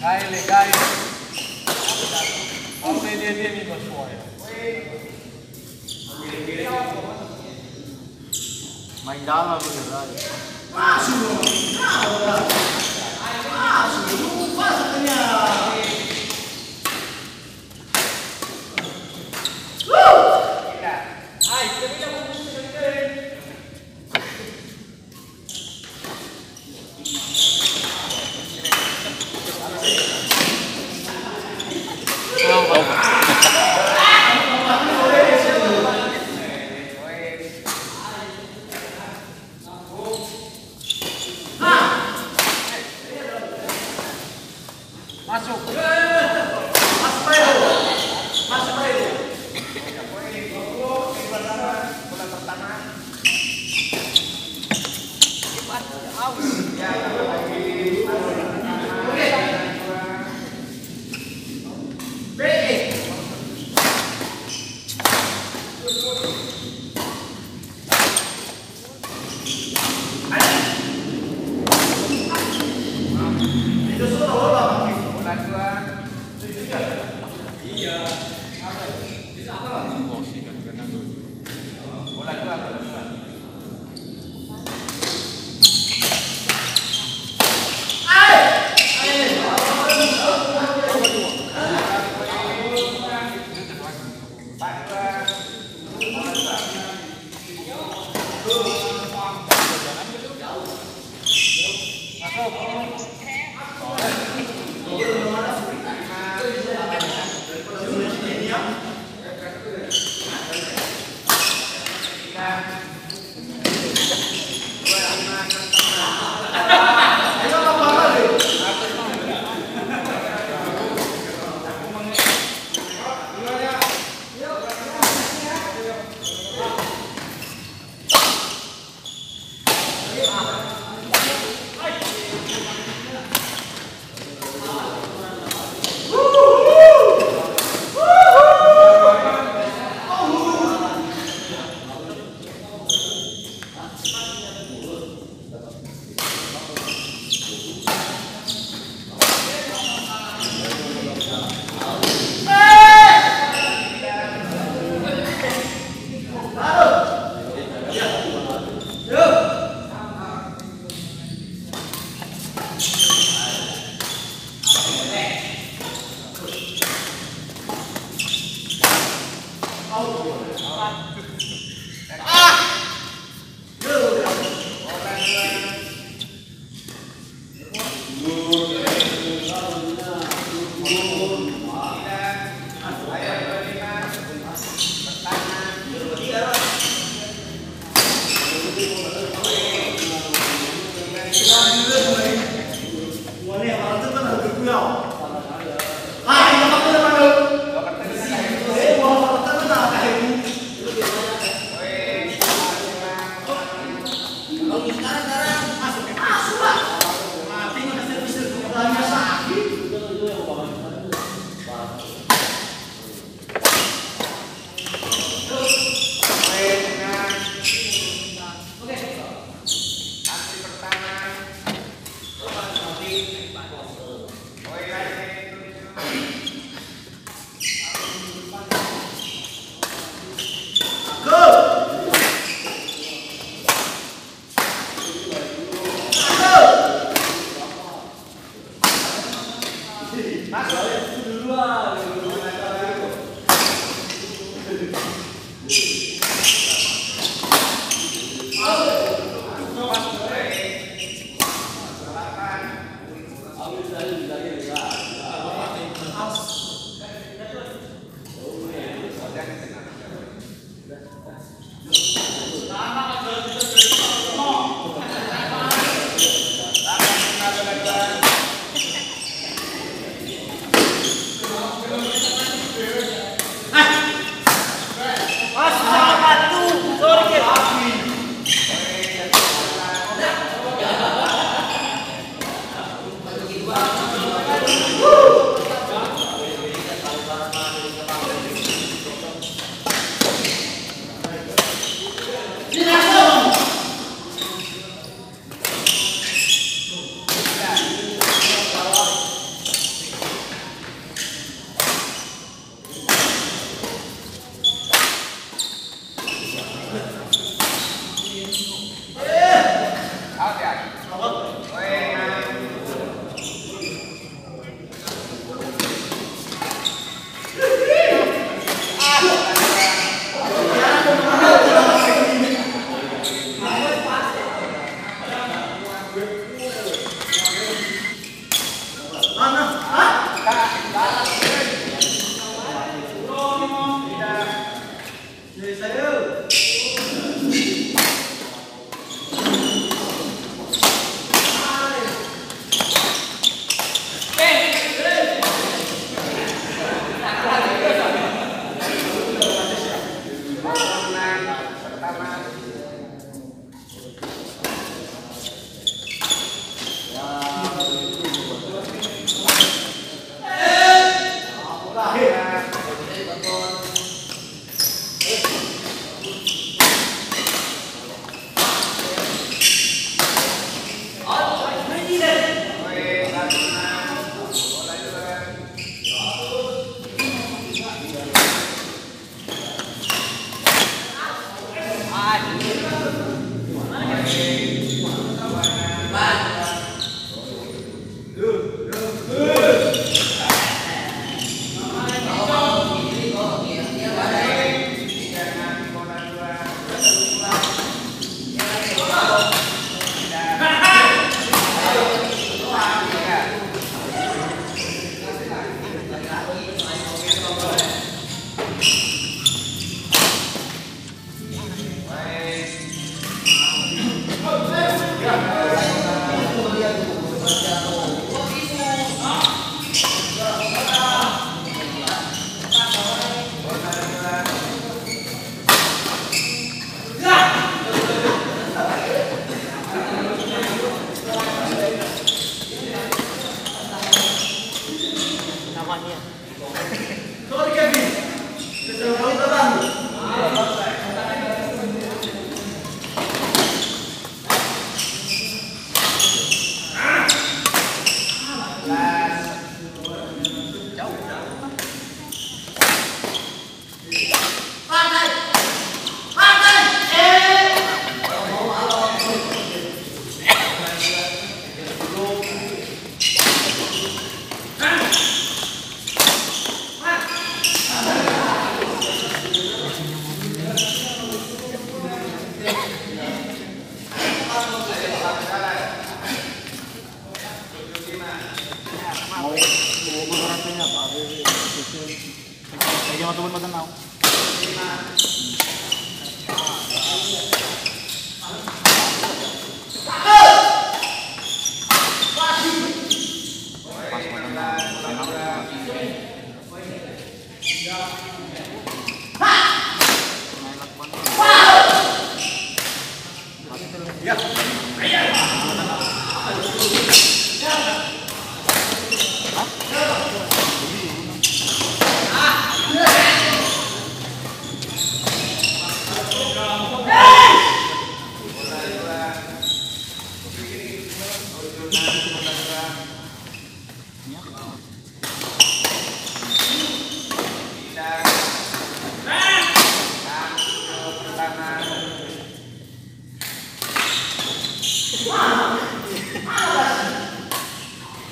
Legal. Vamos vender dele no sonho. Mas dá uma verdade.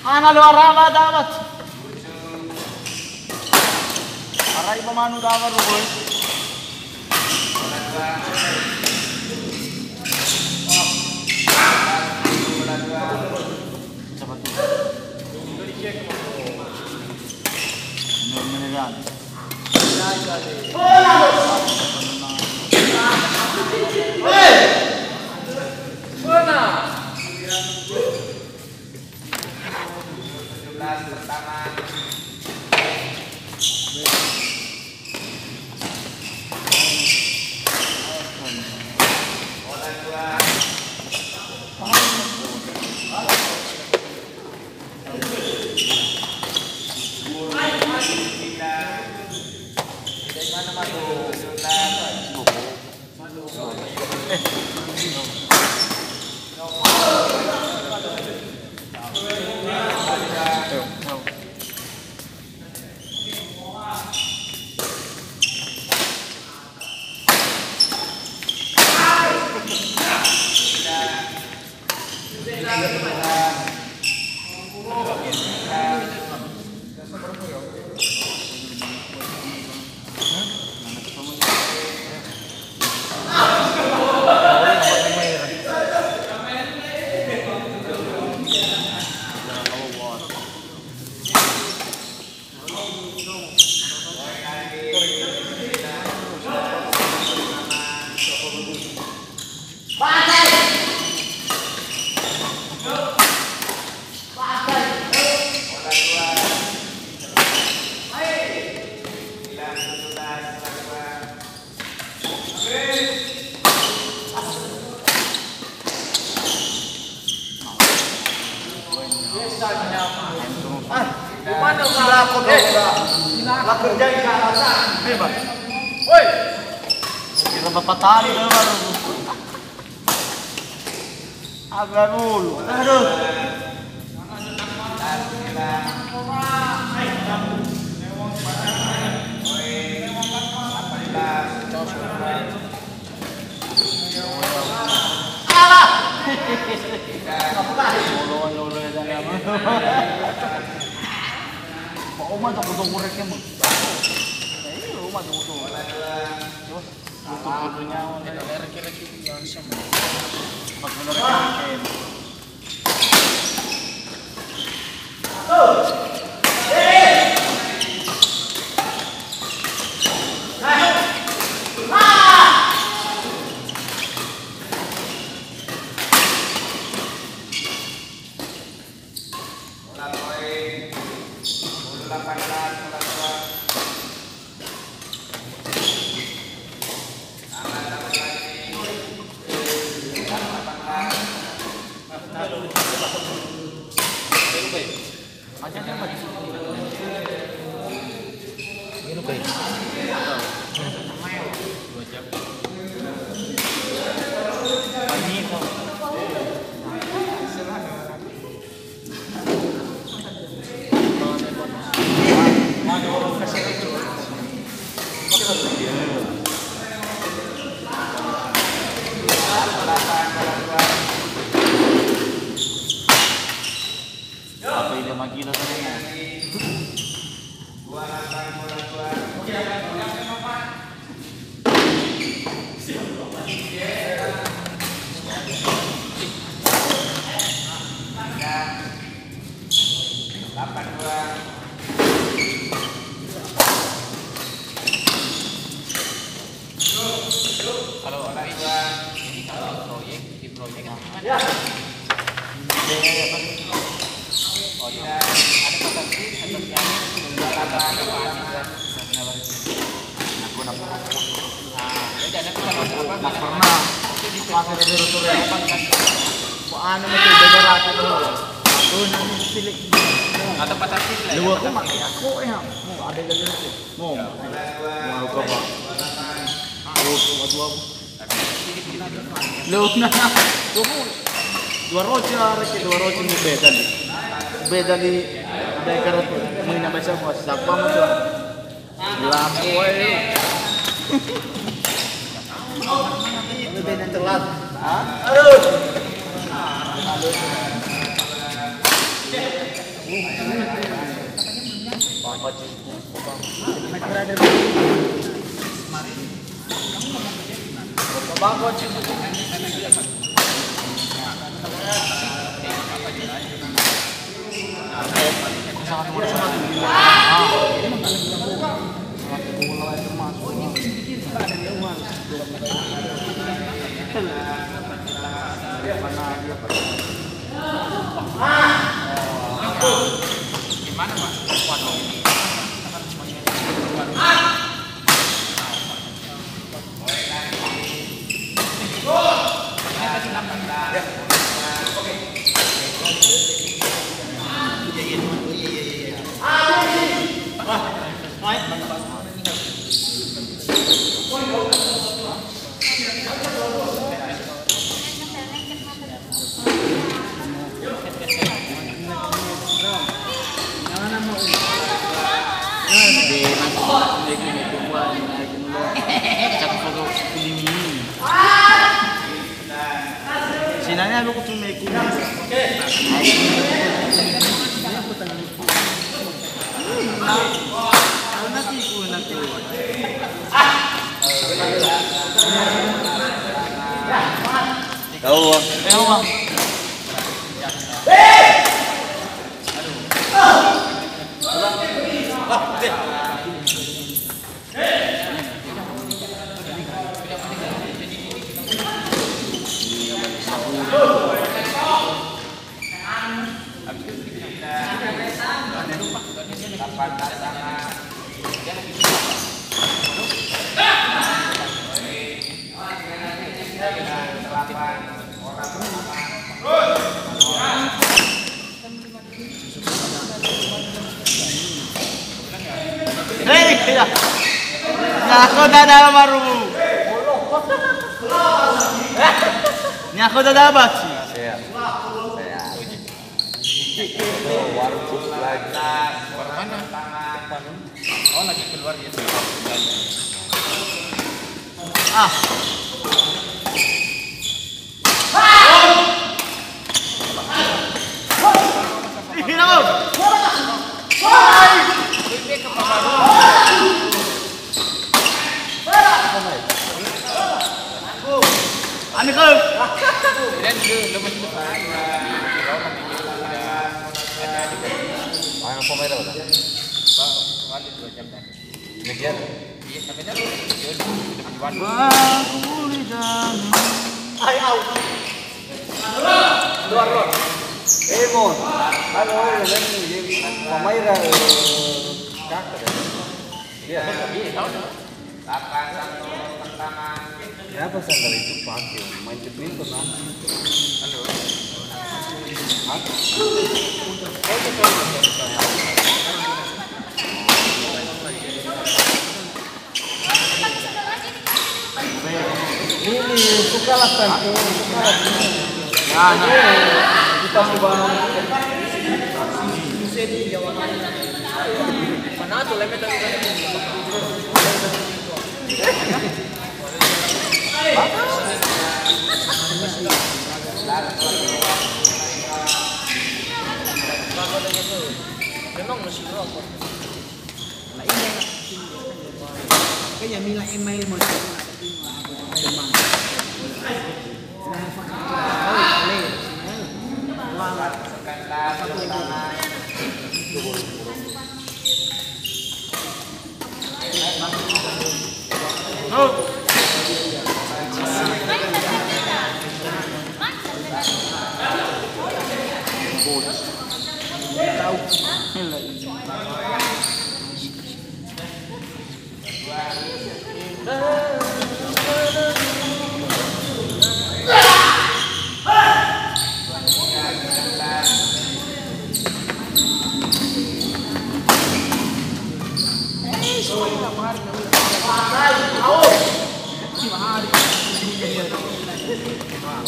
Ana lo araba dapat. Aray pa manu dapat boy. Cepat. Meneran. Berapa tali baru agak dulu. Aduh. Alah. Lolo ya dalam. Mau mah tak butuh kureknya mah. Rumah tuh butuh. Terus butuh butuhnya. Reki-reki langsung. Maksudnya reki. Apa ini magila sa mga? Kalau orang ini kalau di proyek gimana? Oh iya, ada potensi seperti Aku nak pernah. jadi ada apa? Nak pernah. Masih ada dulu ya. Ano mo ito beberapa to. Ako nang silik. Atau potensi lah. Dua ko maki ako mo ada gali ito. Mo. Mau ko ba? Ako dua. Log na. Dua roci ni bedali. Bedali ada karot mo na ba siya mo sa pa mo to. Lapo ay. Ano din ang telat? Ha? Aduh. Gimana Pak? Waduh ini. Sinanya aku cuma ikut. Nanti ikut nanti. Tahu. Tahu. Hei, nyako dada baru. Nyako dada baci. Saya. Warung lagi. Mana? Oh lagi keluar ya. Ah. masih besar. Kalau nanti kita udah ada di Main pemain apa? kali 2 jam dah. Demikian. Iya sampai dah. Dia udah di Bandung. Ayo. Luar. Mon. Halo, pemain kakak. Iya. Iya tahu dah. Kenapa sandal itu pakai? Main badminton lah. Halo. Ini suka lah kan? Kita coba Mana tuh lemet tadi? Memang masih rokok. Lah iya lah. Kaya mila email mo sa demang.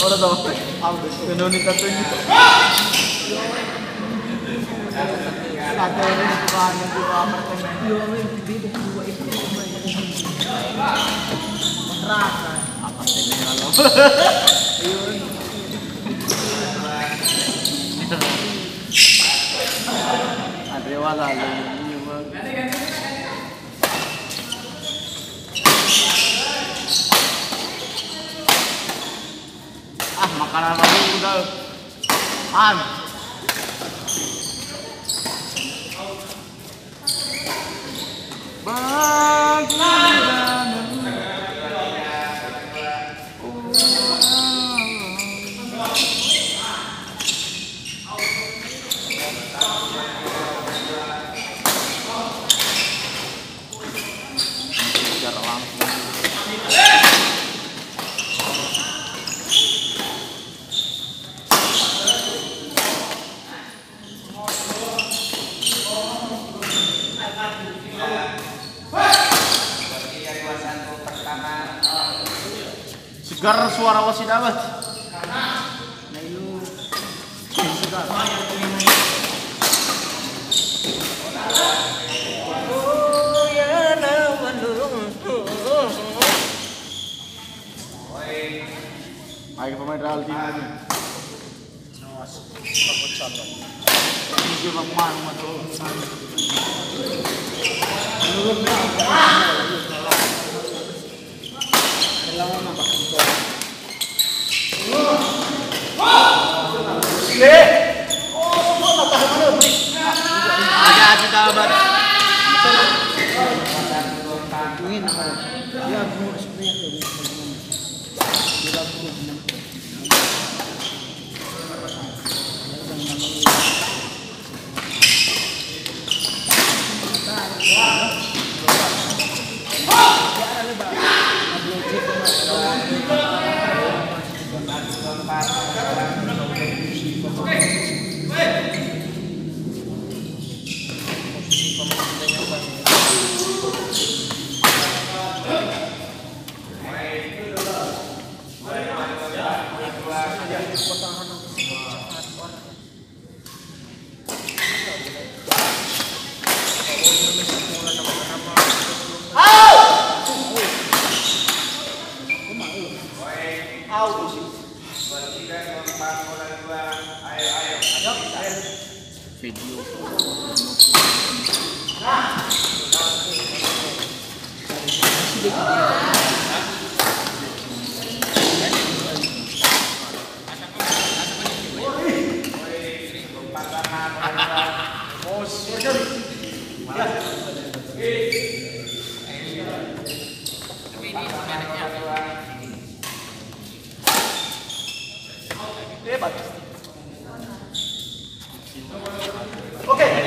Ora daw. Ganun ni Kato niyo. Kato rin ito ba niya di ba apartamento? Yo ay dito dua ito. Matrasa. Apartamento na lang. Ayun. Andre wala lang yung mag. Makanan ako daw. Segar suara wasit dapat. Na ilo. Sigar. Oh ya naman. Ay pemain Real team ini. Ini pemain mato. Dalawa na ba? Ada kita dapat. Ingin ako. Ya mo spray ko. Dila ko ng. Video.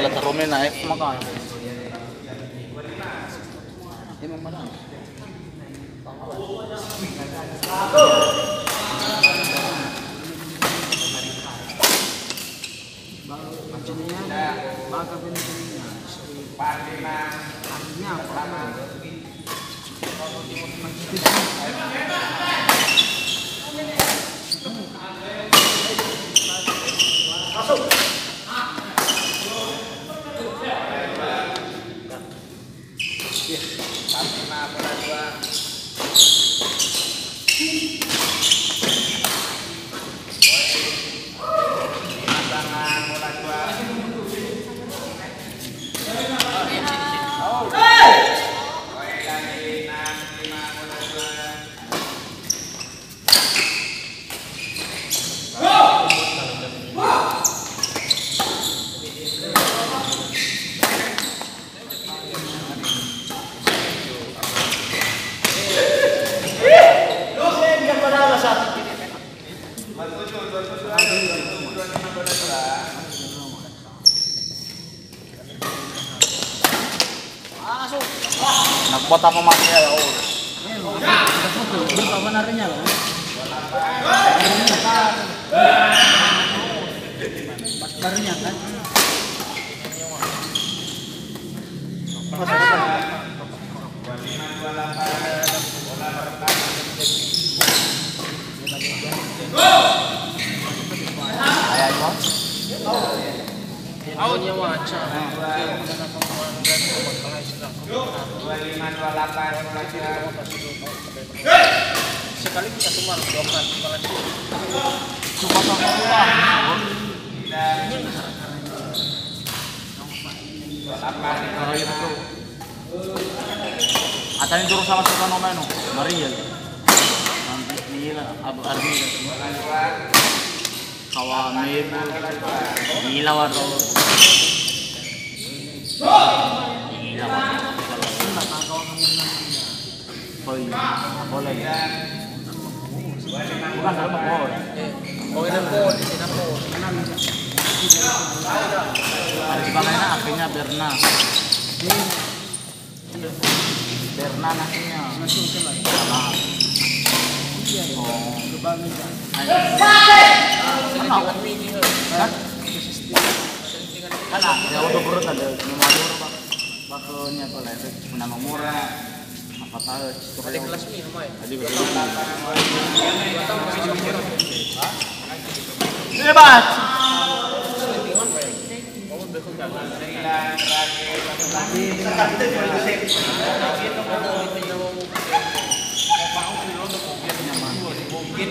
letak Rome naik makanya. Emang mana? Macamnya, baga pintunya. Artinya apa? Nakbuat apa masnya ya Allah. Berapa benarnya loh? Barunya kan? Awalnya waca. Sekali kita cuma dokan kepala sih. Cuma sama uang. Kalau itu atau turun sama Sultan Omeno, Maria. Nanti gila, Abu Ardi. Kawamir, gila waduh. Gila waduh. Boy, boleh. Bukan sama boy. Boy na po, di na po. Ada di bawahnya akhirnya Berna. Berna nasinya. Salah. Oh, kan ya udah perut ada memadur pak bakunya kalau itu nama murah apa tahu Ada kelas minum ay. tadi hebat Mungkin